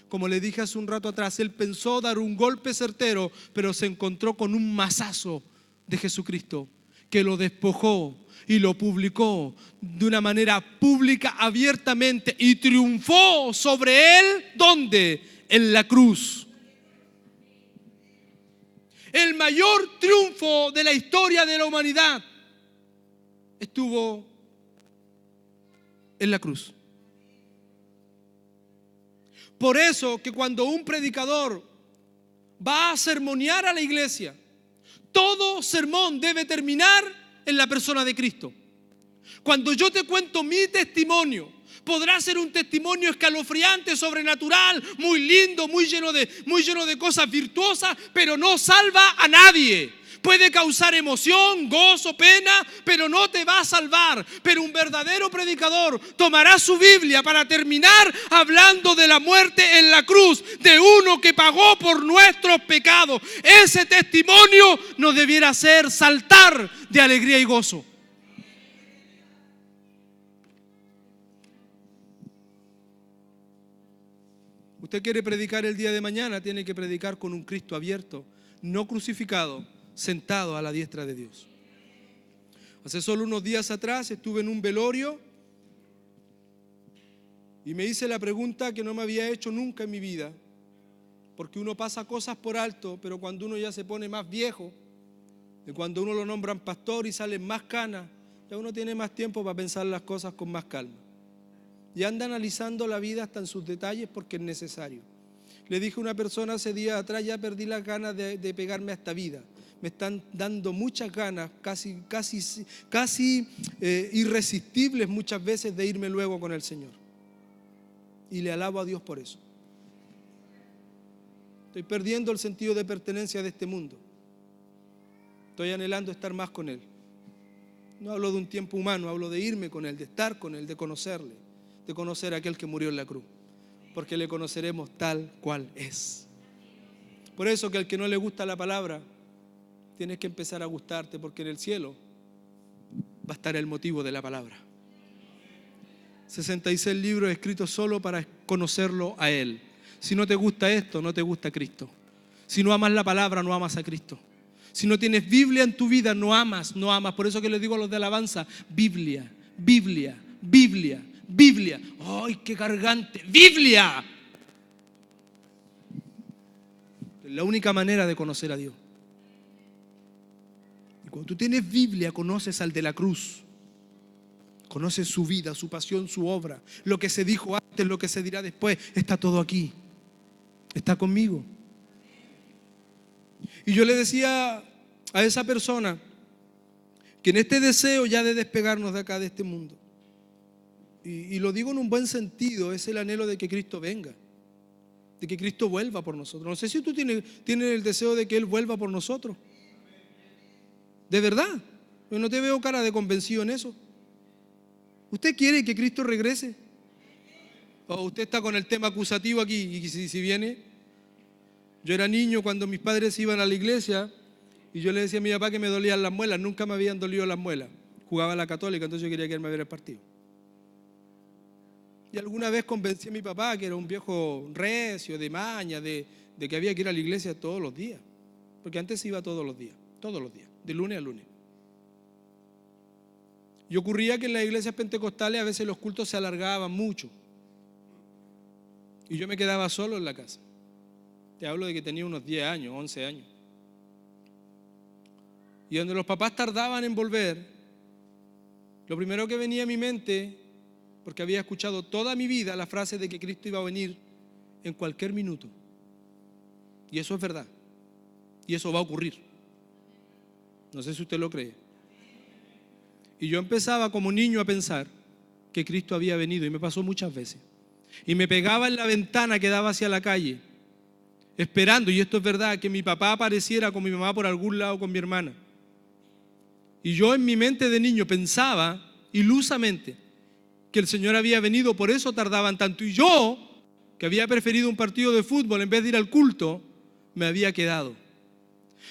Como le dije hace un rato atrás, él pensó dar un golpe certero, pero se encontró con un mazazo de Jesucristo, que lo despojó y lo publicó de una manera pública, abiertamente, y triunfó sobre él. ¿Dónde? En la cruz. El mayor triunfo de la historia de la humanidad estuvo en la cruz. Por eso que cuando un predicador va a sermonear a la iglesia, todo sermón debe terminar en la persona de Cristo. Cuando yo te cuento mi testimonio, podrá ser un testimonio escalofriante, sobrenatural, muy lindo, muy lleno de cosas virtuosas, pero no salva a nadie. Puede causar emoción, gozo, pena, pero no te va a salvar. Pero un verdadero predicador tomará su Biblia para terminar hablando de la muerte en la cruz, de uno que pagó por nuestros pecados. Ese testimonio nos debiera hacer saltar de alegría y gozo. Usted quiere predicar el día de mañana, tiene que predicar con un Cristo abierto, no crucificado, sentado a la diestra de Dios. Hace solo unos días atrás estuve en un velorio y me hice la pregunta que no me había hecho nunca en mi vida, porque uno pasa cosas por alto, pero cuando uno ya se pone más viejo, y cuando uno lo nombran pastor y salen más canas, ya uno tiene más tiempo para pensar las cosas con más calma. Y anda analizando la vida hasta en sus detalles porque es necesario. Le dije a una persona hace días atrás, ya perdí las ganas de pegarme a esta vida. Me están dando muchas ganas, casi irresistibles muchas veces, de irme luego con el Señor. Y le alabo a Dios por eso. Estoy perdiendo el sentido de pertenencia de este mundo. Estoy anhelando estar más con Él. No hablo de un tiempo humano, hablo de irme con Él, de estar con Él, de conocerle, de conocer a aquel que murió en la cruz. Porque le conoceremos tal cual es. Por eso que al que no le gusta la palabra, tienes que empezar a gustarte, porque en el cielo va a estar el motivo de la palabra. 66 libros escritos solo para conocerlo a Él. Si no te gusta esto, no te gusta Cristo. Si no amas la palabra, no amas a Cristo. Si no tienes Biblia en tu vida, no amas. Por eso que les digo a los de alabanza, Biblia, Biblia, Biblia, Biblia. ¡Ay, qué cargante! ¡Biblia! Es la única manera de conocer a Dios. Y cuando tú tienes Biblia, conoces al de la cruz. Conoces su vida, su pasión, su obra. Lo que se dijo antes, lo que se dirá después. Está todo aquí. Está conmigo. Y yo le decía a esa persona que en este deseo ya de despegarnos de acá, de este mundo, y lo digo en un buen sentido, es el anhelo de que Cristo venga, de que Cristo vuelva por nosotros. No sé si tú tienes el deseo de que Él vuelva por nosotros. De verdad, yo no te veo cara de convencido en eso. ¿Usted quiere que Cristo regrese? ¿O usted está con el tema acusativo aquí? Y si viene... Yo era niño cuando mis padres iban a la iglesia y yo le decía a mi papá que me dolían las muelas. Nunca me habían dolido las muelas. Jugaba a la Católica, entonces yo quería quedarme a ver el partido. Y alguna vez convencí a mi papá, que era un viejo recio, de maña, de que había que ir a la iglesia todos los días. Porque antes iba todos los días, de lunes a lunes. Y ocurría que en las iglesias pentecostales a veces los cultos se alargaban mucho. Y yo me quedaba solo en la casa. Te hablo de que tenía unos 10 años, 11 años. Y donde los papás tardaban en volver, lo primero que venía a mi mente, porque había escuchado toda mi vida la frase de que Cristo iba a venir en cualquier minuto. Y eso es verdad. Y eso va a ocurrir. No sé si usted lo cree. Y yo empezaba como niño a pensar que Cristo había venido, y me pasó muchas veces. Y me pegaba en la ventana que daba hacia la calle, esperando, y esto es verdad, que mi papá apareciera con mi mamá por algún lado, con mi hermana. Y yo en mi mente de niño pensaba ilusamente que el Señor había venido, por eso tardaban tanto. Y yo, que había preferido un partido de fútbol en vez de ir al culto, me había quedado.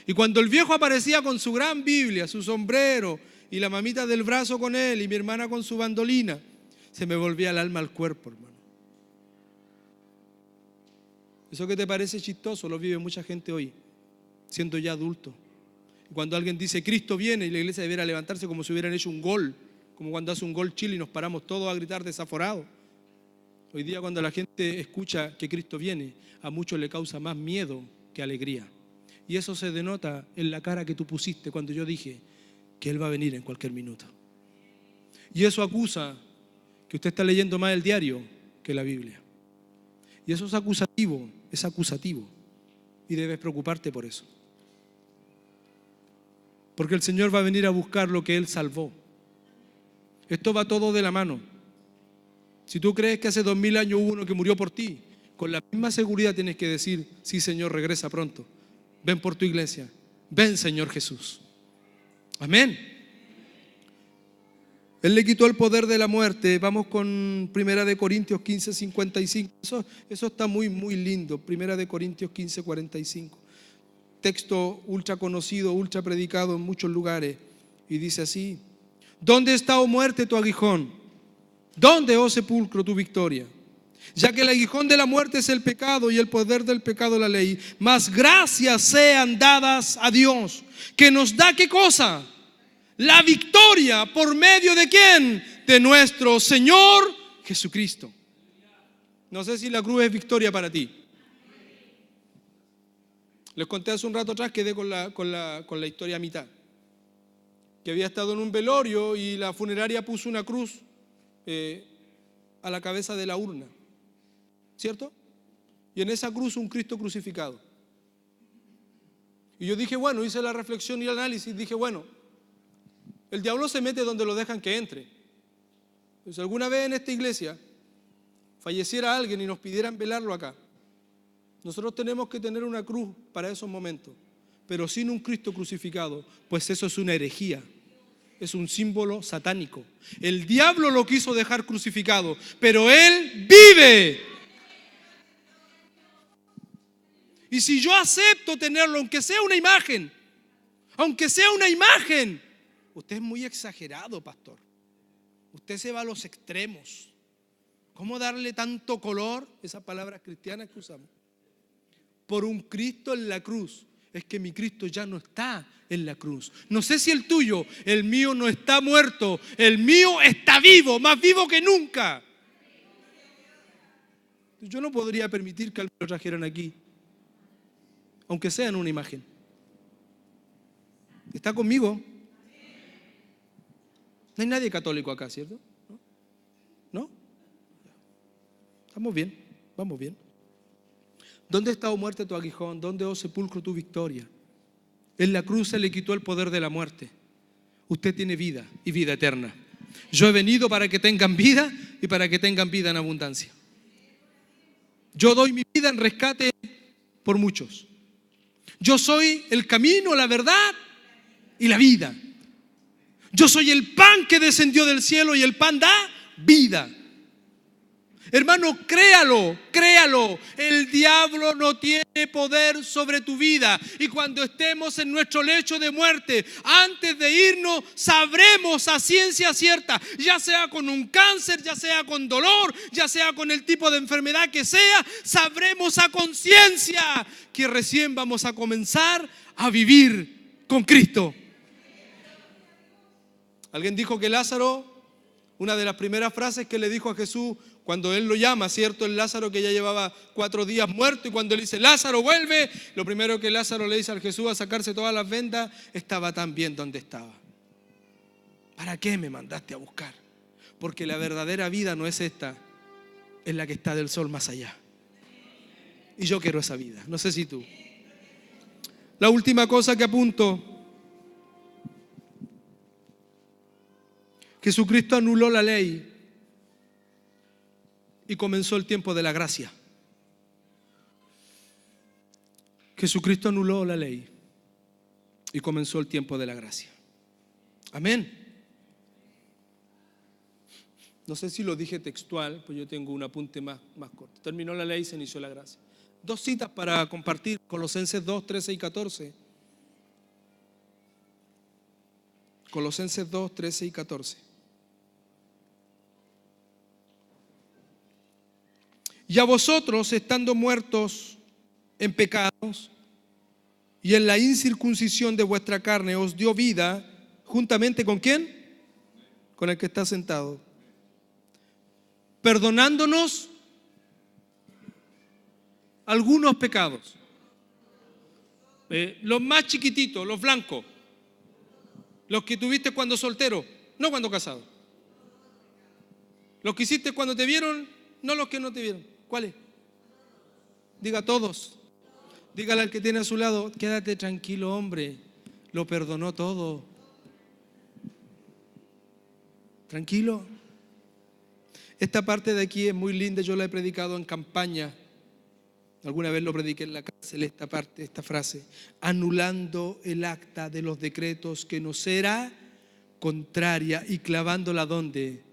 Y cuando el viejo aparecía con su gran Biblia, su sombrero y la mamita del brazo con él y mi hermana con su bandolina, se me volvía el alma al cuerpo, hermano. Eso que te parece chistoso lo vive mucha gente hoy, siendo ya adulto. Cuando alguien dice Cristo viene y la iglesia debiera levantarse como si hubieran hecho un gol, como cuando hace un gol Chile y nos paramos todos a gritar desaforados. Hoy día cuando la gente escucha que Cristo viene, a muchos le causa más miedo que alegría. Y eso se denota en la cara que tú pusiste cuando yo dije que Él va a venir en cualquier minuto. Y eso acusa que usted está leyendo más el diario que la Biblia. Y eso es acusativo. Y debes preocuparte por eso. Porque el Señor va a venir a buscar lo que Él salvó. Esto va todo de la mano. Si tú crees que hace 2000 años hubo uno que murió por ti, con la misma seguridad tienes que decir, sí Señor, regresa pronto. Ven por tu iglesia. Ven Señor Jesús. Amén. Él le quitó el poder de la muerte. Vamos con 1 Corintios 15, 55. Eso está muy, muy lindo. 1 Corintios 15, 45. Texto ultra conocido, ultra predicado en muchos lugares. Y dice así: ¿dónde está, oh muerte, tu aguijón? ¿Dónde, oh sepulcro, tu victoria? Ya que el aguijón de la muerte es el pecado y el poder del pecado la ley. Mas gracias sean dadas a Dios, que nos da ¿qué cosa? La victoria. ¿Por medio de quién? De nuestro Señor Jesucristo. No sé si la cruz es victoria para ti. Les conté hace un rato atrás, quedé con la historia a mitad. Que había estado en un velorio y la funeraria puso una cruz a la cabeza de la urna. ¿Cierto? Y en esa cruz un Cristo crucificado. Y yo dije, bueno, hice la reflexión y el análisis, dije, bueno, el diablo se mete donde lo dejan que entre. Pues si alguna vez en esta iglesia falleciera alguien y nos pidieran velarlo acá, nosotros tenemos que tener una cruz para esos momentos, pero sin un Cristo crucificado, pues eso es una herejía, es un símbolo satánico. El diablo lo quiso dejar crucificado, pero Él vive. Y si yo acepto tenerlo, aunque sea una imagen, usted es muy exagerado, pastor. Usted se va a los extremos. ¿Cómo darle tanto color? Esas palabras cristianas que usamos. Por un Cristo en la cruz. Es que mi Cristo ya no está en la cruz. No sé si el tuyo, el mío no está muerto. El mío está vivo, más vivo que nunca. Yo no podría permitir que lo trajeran aquí, aunque sea en una imagen. ¿Está conmigo? No hay nadie católico acá, ¿cierto? ¿No? Estamos bien, vamos bien. ¿Dónde está, oh muerte, tu aguijón? ¿Dónde, oh sepulcro, tu victoria? En la cruz se le quitó el poder de la muerte. Usted tiene vida y vida eterna. Yo he venido para que tengan vida y para que tengan vida en abundancia. Yo doy mi vida en rescate por muchos. Yo soy el camino, la verdad y la vida. Yo soy el pan que descendió del cielo y el pan da vida. Hermano, créalo. El diablo no tiene poder sobre tu vida. Y cuando estemos en nuestro lecho de muerte, antes de irnos, sabremos a ciencia cierta, ya sea con un cáncer, ya sea con dolor, ya sea con el tipo de enfermedad que sea, sabremos a conciencia que recién vamos a comenzar a vivir con Cristo. Alguien dijo que Lázaro, una de las primeras frases que le dijo a Jesús cuando Él lo llama, ¿cierto? El Lázaro que ya llevaba 4 días muerto, y cuando Él dice, Lázaro, vuelve, lo primero que Lázaro le dice al Jesús a sacarse todas las vendas, estaba tan bien donde estaba. ¿Para qué me mandaste a buscar? Porque la verdadera vida no es esta, es la que está del sol más allá. Y yo quiero esa vida, no sé si tú. La última cosa que apunto: Jesucristo anuló la ley y comenzó el tiempo de la gracia. Jesucristo anuló la ley y comenzó el tiempo de la gracia. Amén. No sé si lo dije textual, pues yo tengo un apunte más corto. Terminó la ley y se inició la gracia. 2 citas para compartir: Colosenses 2, 13 y 14. Colosenses 2, 13 y 14. Y a vosotros, estando muertos en pecados y en la incircuncisión de vuestra carne, os dio vida, juntamente ¿con quién? Con el que está sentado, perdonándonos algunos pecados. Los más chiquititos, los blancos, los que tuviste cuando soltero, no cuando casado. Los que hiciste cuando te vieron, no los que no te vieron. ¿Cuáles? Diga todos. Dígale al que tiene a su lado, quédate tranquilo, hombre, lo perdonó todo. Tranquilo. Esta parte de aquí es muy linda, yo la he predicado en campaña. Alguna vez lo prediqué en la cárcel, esta parte, esta frase. Anulando el acta de los decretos que nos era contraria y clavándola ¿dónde?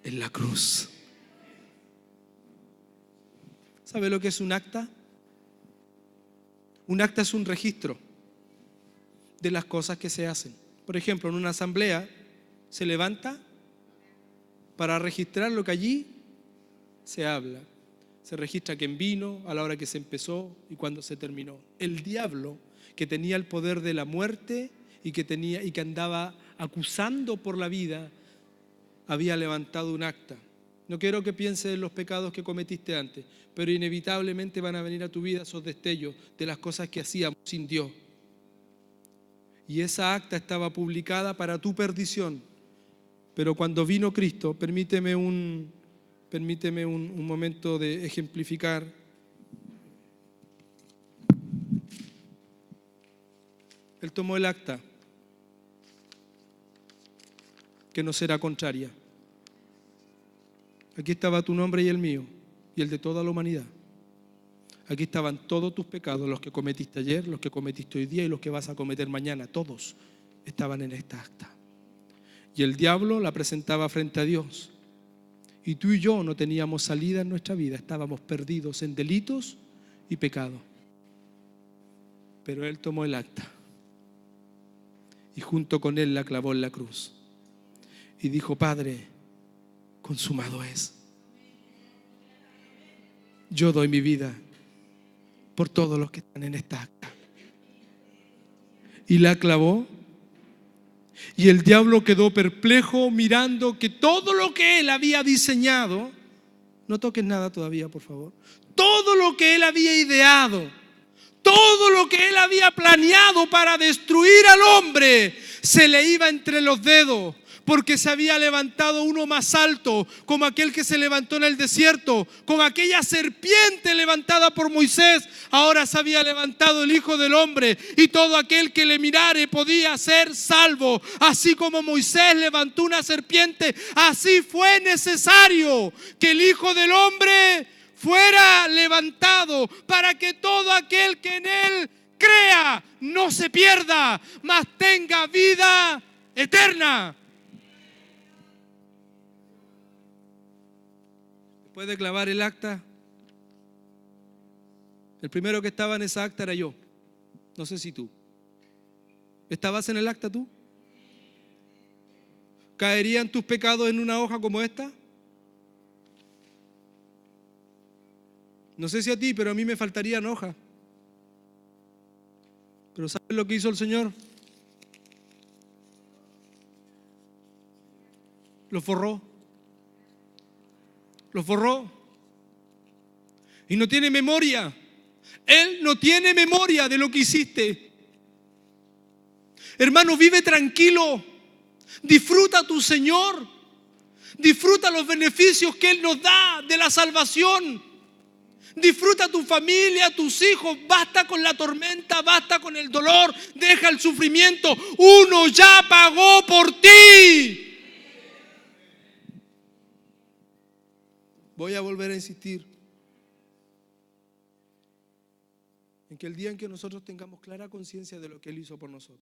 En la cruz. ¿Sabe lo que es un acta? Un acta es un registro de las cosas que se hacen. Por ejemplo, en una asamblea se levanta para registrar lo que allí se habla. Se registra quién vino, a la hora que se empezó y cuándo se terminó. El diablo, que tenía el poder de la muerte y que andaba acusando por la vida, había levantado un acta. No quiero que pienses en los pecados que cometiste antes, pero inevitablemente van a venir a tu vida esos destellos de las cosas que hacíamos sin Dios. Y esa acta estaba publicada para tu perdición. Pero cuando vino Cristo, permíteme un momento de ejemplificar. Él tomó el acta que nos era contraria. Aquí estaba tu nombre y el mío, y el de toda la humanidad. Aquí estaban todos tus pecados, los que cometiste ayer, los que cometiste hoy día y los que vas a cometer mañana. Todos estaban en esta acta. Y el diablo la presentaba frente a Dios. Y tú y yo no teníamos salida en nuestra vida, estábamos perdidos en delitos y pecados. Pero Él tomó el acta y junto con Él la clavó en la cruz. Y dijo, Padre, consumado es. Yo doy mi vida por todos los que están en esta acta. Y la clavó. Y el diablo quedó perplejo mirando que todo lo que él había diseñado, no toques nada todavía, por favor, todo lo que él había ideado, todo lo que él había planeado para destruir al hombre, se le iba entre los dedos. Porque se había levantado uno más alto, como aquel que se levantó en el desierto, como aquella serpiente levantada por Moisés. Ahora se había levantado el Hijo del Hombre, y todo aquel que le mirare podía ser salvo. Así como Moisés levantó una serpiente, así fue necesario que el Hijo del Hombre fuera levantado, para que todo aquel que en él crea no se pierda, mas tenga vida eterna. Después de clavar el acta, el primero que estaba en esa acta era yo. No sé si tú. ¿Estabas en el acta tú? ¿Caerían tus pecados en una hoja como esta? No sé si a ti, pero a mí me faltarían hojas. Pero ¿sabes lo que hizo el Señor? Los forró. Los borró. Y no tiene memoria. Él no tiene memoria de lo que hiciste. Hermano, vive tranquilo. Disfruta a tu Señor. Disfruta los beneficios que Él nos da de la salvación. Disfruta a tu familia, a tus hijos. Basta con la tormenta, basta con el dolor. Deja el sufrimiento. Uno ya pagó por ti. Voy a volver a insistir en que el día en que nosotros tengamos clara conciencia de lo que Él hizo por nosotros,